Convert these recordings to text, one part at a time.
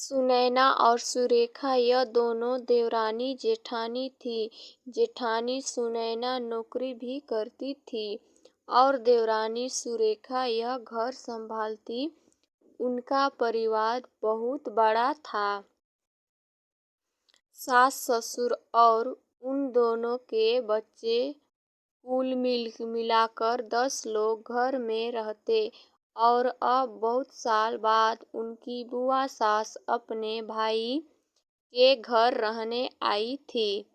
सुनैना और सुरेखा यह दोनों देवरानी जेठानी थी। जेठानी सुनैना नौकरी भी करती थी और देवरानी सुरेखा यह घर संभालती। उनका परिवार बहुत बड़ा था। सास ससुर और उन दोनों के बच्चे कुल मिलाकर 10 लोग घर में रहते। और अब बहुत साल बाद उनकी बुआ सास अपने भाई के घर रहने आई थी।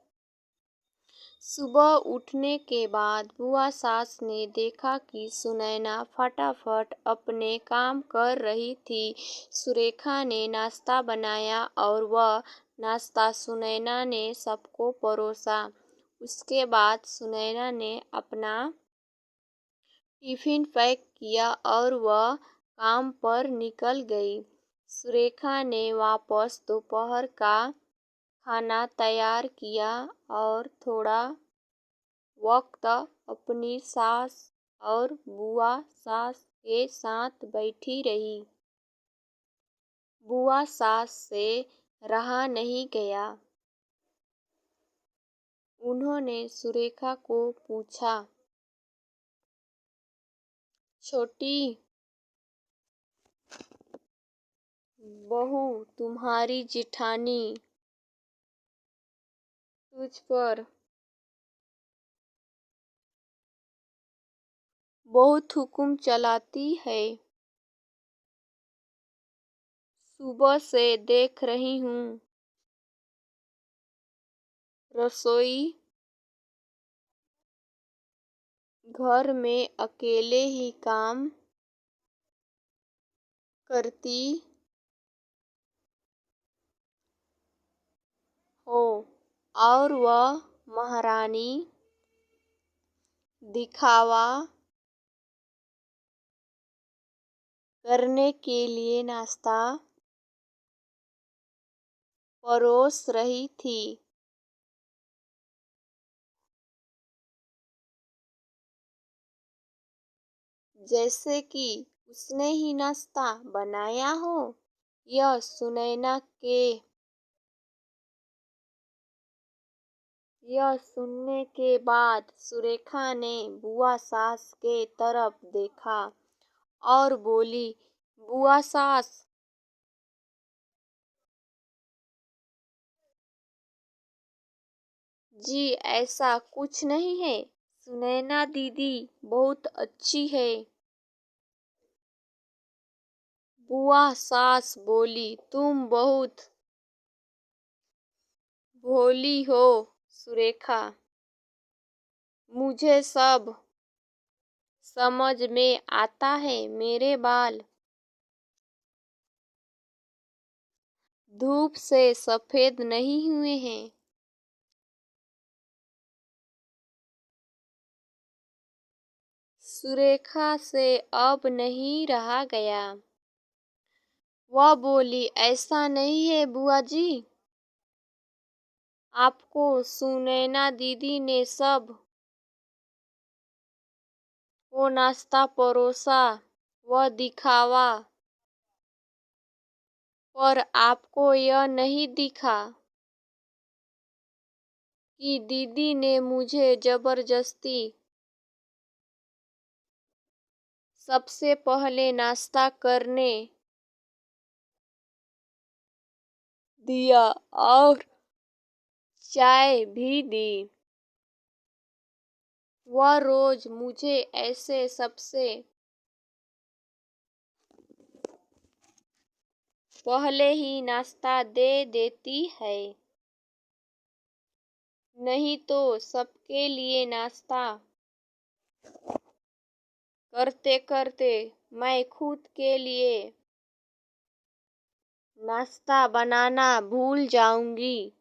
सुबह उठने के बाद बुआ सास ने देखा कि सुनैना फटाफट अपने काम कर रही थी। सुरेखा ने नाश्ता बनाया और वह नाश्ता सुनैना ने सबको परोसा। उसके बाद सुनैना ने अपना टिफिन पैक किया और वह काम पर निकल गई। सुरेखा ने वापस दोपहर का खाना तैयार किया और थोड़ा वक्त अपनी सास और बुआ सास के साथ बैठी रही। बुआ सास से रहा नहीं गया। उन्होंने सुरेखा को पूछा, छोटी बहू, तुम्हारी जेठानी तुझ पर बहुत हुक्म चलाती है। सुबह से देख रही हूँ रसोई घर में अकेले ही काम करती हो और वह महारानी दिखावा करने के लिए नाश्ता परोस रही थी। जैसे कि उसने ही नाश्ता बनाया हो। यह सुनने के बाद सुरेखा ने बुआ सास के तरफ देखा और बोली, बुआ सास, जी ऐसा कुछ नहीं है। सुनैना दीदी बहुत अच्छी है। बुआ सास बोली, तुम बहुत भोली हो सुरेखा। मुझे सब समझ में आता है। मेरे बाल धूप से सफेद नहीं हुए हैं। सुरेखा से अब नहीं रहा गया। वह बोली, ऐसा नहीं है बुआ जी। आपको सुनैना दीदी ने सब वो नाश्ता परोसा, वह दिखावा, पर आपको यह नहीं दिखा कि दीदी ने मुझे जबरदस्ती सबसे पहले नाश्ता करने दिया और चाय भी दी। वह रोज मुझे ऐसे सबसे पहले ही नाश्ता दे देती है। नहीं तो सबके लिए नाश्ता करते करते मैं खुद के लिए नाश्ता बनाना भूल जाऊंगी।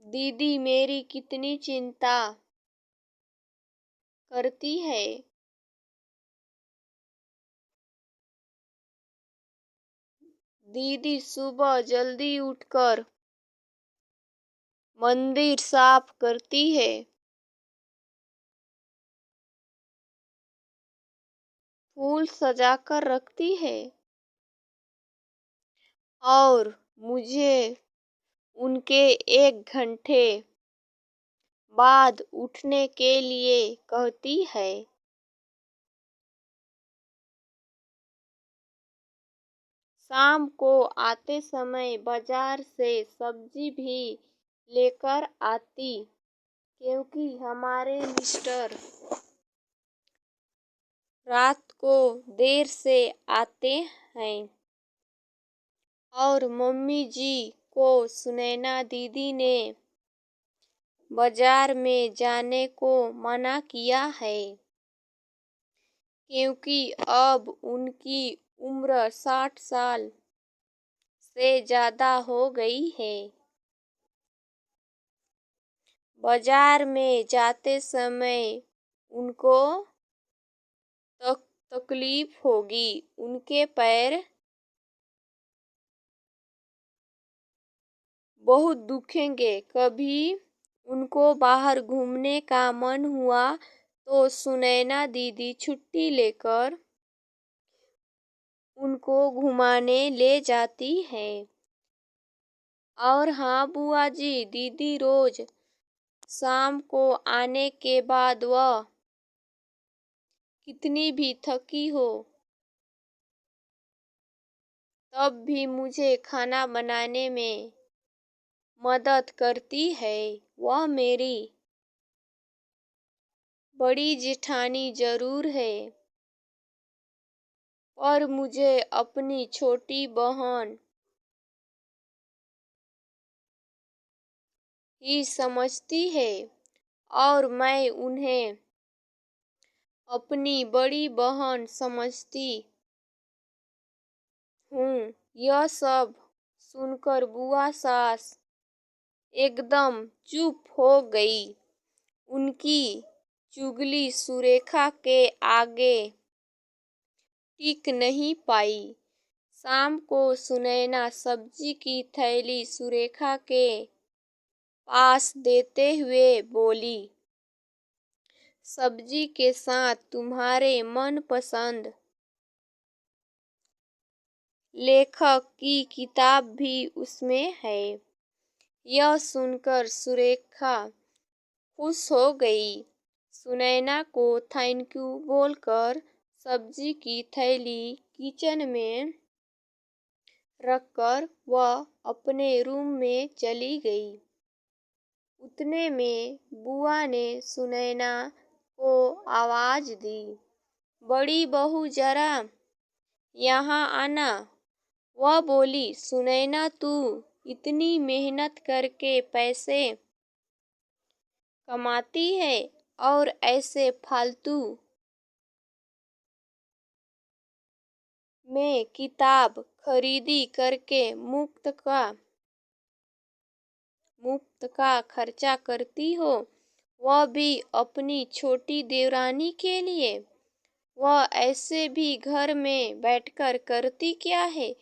दीदी मेरी कितनी चिंता करती है। दीदी सुबह जल्दी उठकर मंदिर साफ करती है, फूल सजाकर रखती है और मुझे उनके 1 घंटे बाद उठने के लिए कहती है। शाम को आते समय बाजार से सब्जी भी लेकर आती, क्योंकि हमारे मिस्टर रात को देर से आते हैं और मम्मी जी को सुनैना दीदी ने बाजार में जाने को मना किया है, क्योंकि अब उनकी उम्र 60 साल से ज़्यादा हो गई है। बाजार में जाते समय उनको तकलीफ होगी, उनके पैर बहुत दुखेंगे। कभी उनको बाहर घूमने का मन हुआ तो सुनैना दीदी छुट्टी लेकर उनको घुमाने ले जाती है। और हाँ बुआ जी, दीदी रोज शाम को आने के बाद वह कितनी भी थकी हो तब भी मुझे खाना बनाने में मदद करती है। वह मेरी बड़ी जेठानी जरूर है, पर मुझे अपनी छोटी बहन ही समझती है और मैं उन्हें अपनी बड़ी बहन समझती हूँ। यह सब सुनकर बुआ सास एकदम चुप हो गई। उनकी चुगली सुरेखा के आगे टिक नहीं पाई। शाम को सुनैना सब्जी की थैली सुरेखा के पास देते हुए बोली, सब्जी के साथ तुम्हारे मनपसंद लेखक की किताब भी उसमें है। यह सुनकर सुरेखा खुश हो गई। सुनैना को थैंक यू बोलकर सब्जी की थैली किचन में रखकर वह अपने रूम में चली गई। उतने में बुआ ने सुनैना को आवाज दी, बड़ी बहू जरा यहाँ आना। वह बोली, सुनैना तू इतनी मेहनत करके पैसे कमाती है और ऐसे फालतू में किताब खरीदी करके मुफ्त का खर्चा करती हो, वह भी अपनी छोटी देवरानी के लिए। वह ऐसे भी घर में बैठकर करती क्या है?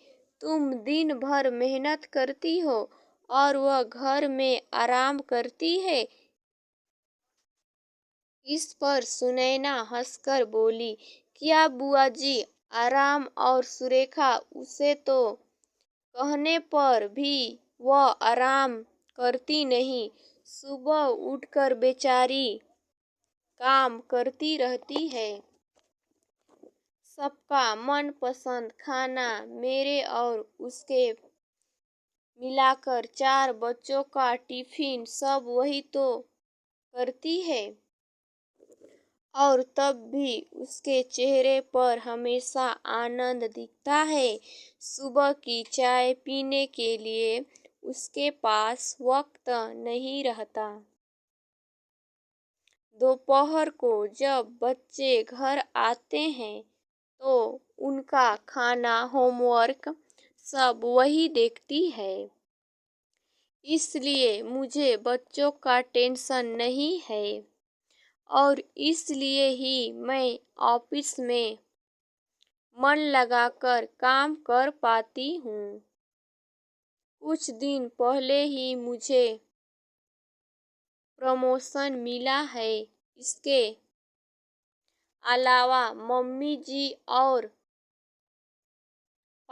तुम दिन भर मेहनत करती हो और वह घर में आराम करती है। इस पर सुनैना हंसकर बोली, क्या बुआ जी, आराम? और सुरेखा उसे तो कहने पर भी वह आराम करती नहीं। सुबह उठकर बेचारी काम करती रहती है। सबका मनपसंद खाना, मेरे और उसके मिलाकर 4 बच्चों का टिफिन, सब वही तो करती है। और तब भी उसके चेहरे पर हमेशा आनंद दिखता है। सुबह की चाय पीने के लिए उसके पास वक्त नहीं रहता। दोपहर को जब बच्चे घर आते हैं तो उनका खाना, होमवर्क सब वही देखती है। इसलिए मुझे बच्चों का टेंशन नहीं है और इसलिए ही मैं ऑफिस में मन लगाकर काम कर पाती हूँ। कुछ दिन पहले ही मुझे प्रमोशन मिला है। इसके अलावा मम्मी जी और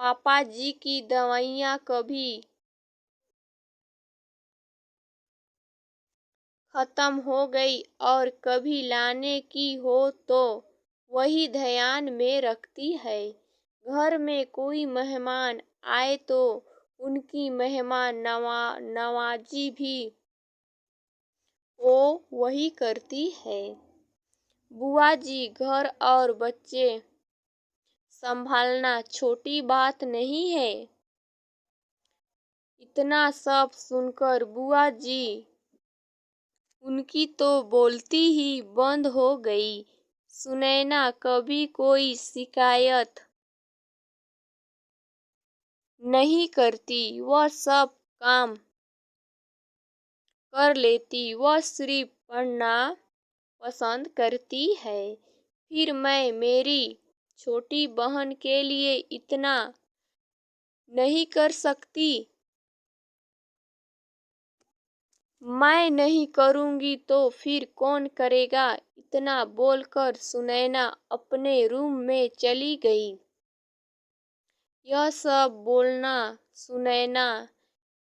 पापा जी की दवाइयाँ कभी खत्म हो गई और कभी लाने की हो तो वही ध्यान में रखती है। घर में कोई मेहमान आए तो उनकी मेहमान नवाजी भी वो वही करती है। बुआ जी, घर और बच्चे संभालना छोटी बात नहीं है। इतना सब सुनकर बुआ जी उनकी तो बोलती ही बंद हो गई। सुनैना कभी कोई शिकायत नहीं करती, वह सब काम कर लेती, वह सिर्फ पढ़ना पसंद करती है। फिर मैं मेरी छोटी बहन के लिए इतना नहीं कर सकती। मैं नहीं करूँगी तो फिर कौन करेगा? इतना बोलकर सुनैना अपने रूम में चली गई। यह सब बोलना सुनैना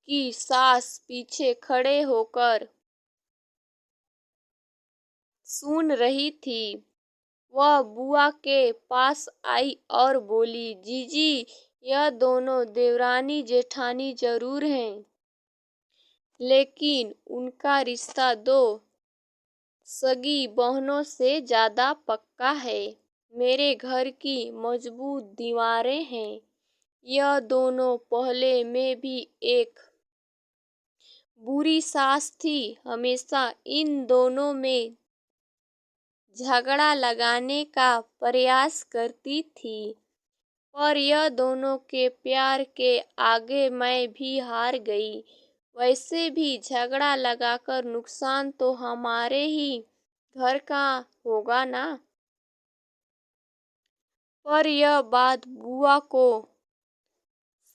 की सास पीछे खड़े होकर सुन रही थी। वह बुआ के पास आई और बोली, जीजी, यह दोनों देवरानी जेठानी जरूर हैं, लेकिन उनका रिश्ता दो सगी बहनों से ज्यादा पक्का है। मेरे घर की मजबूत दीवारें हैं। यह दोनों पहले में भी एक बुरी सास थी, हमेशा इन दोनों में झगड़ा लगाने का प्रयास करती थी, पर यह दोनों के प्यार के आगे मैं भी हार गई। वैसे भी झगड़ा लगाकर नुकसान तो हमारे ही घर का होगा ना। पर यह बात बुआ को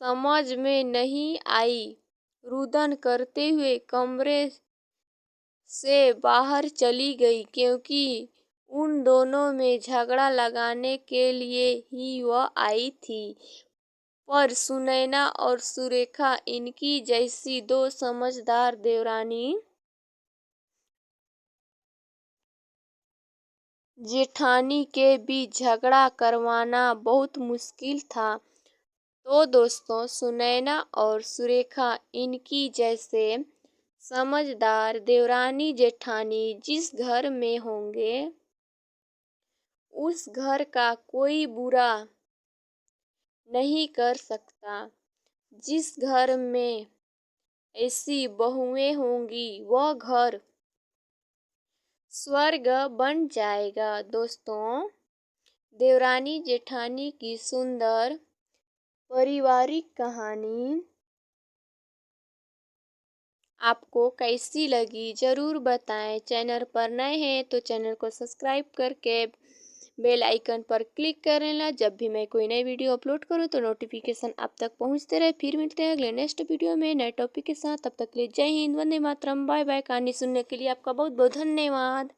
समझ में नहीं आई। रुदन करते हुए कमरे से बाहर चली गई, क्योंकि उन दोनों में झगड़ा लगाने के लिए ही वह आई थी। पर सुनैना और सुरेखा, इनकी जैसी दो समझदार देवरानी जेठानी के बीच झगड़ा करवाना बहुत मुश्किल था। तो दोस्तों, सुनैना और सुरेखा, इनकी जैसे समझदार देवरानी जेठानी जिस घर में होंगे, उस घर का कोई बुरा नहीं कर सकता। जिस घर में ऐसी बहुएं होंगी, वह घर स्वर्ग बन जाएगा। दोस्तों, देवरानी जेठानी की सुंदर पारिवारिक कहानी आपको कैसी लगी जरूर बताएं। चैनल पर नए हैं तो चैनल को सब्सक्राइब करके बेल आइकन पर क्लिक कर लेना। जब भी मैं कोई नई वीडियो अपलोड करूं तो नोटिफिकेशन आप तक पहुंचते रहे। फिर मिलते हैं अगले नेक्स्ट वीडियो में नए टॉपिक के साथ। तब तक के लिए जय हिंद, वंदे मातरम, बाय बाय। कहानी सुनने के लिए आपका बहुत बहुत धन्यवाद।